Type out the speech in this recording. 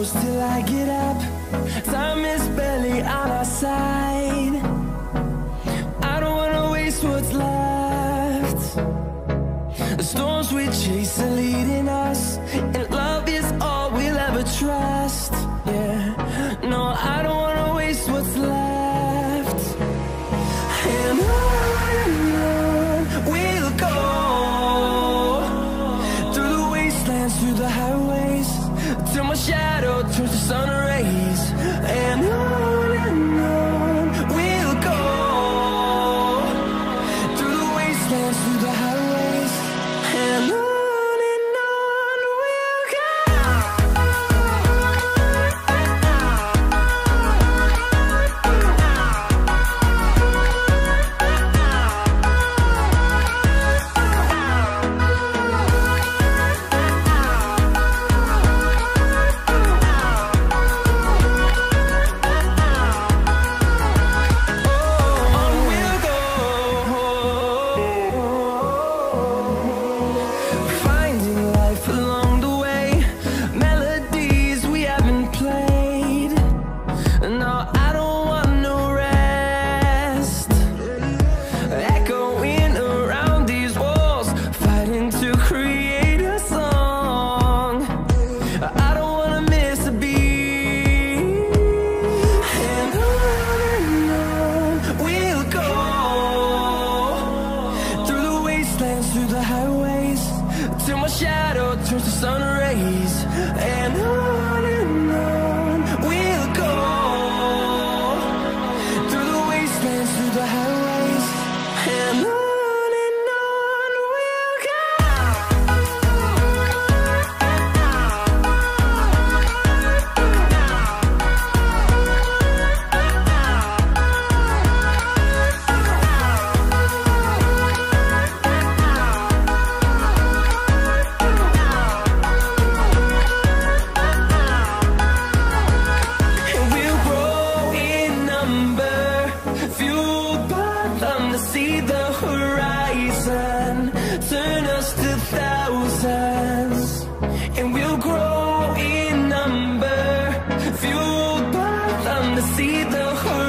close till I get up. Time is barely on our side. I don't wanna waste what's left. The storms we chase are leading us, and love is all we'll ever trust. Yeah, no, I don't wanna waste what's left. And on we'll go, through the wastelands, through the highways, till my shadow turns to sun rays. And on we'll go, through the wastelands, through the highways, and on we'll go. Finding life along the way, melodies we haven't played. No, I don't want no rest. Echoing around these walls, fighting to create a song. I don't wanna miss a beat. And on we'll go, through the wastelands, through the highways, till my shadow turns to sun rays. And on we'll go, through the wastelands, through the highways, and on we'll go. And we'll grow in number, fueled by them to see the horizon, turn us to thousands. And we'll grow in number, fueled by them to see the horizon.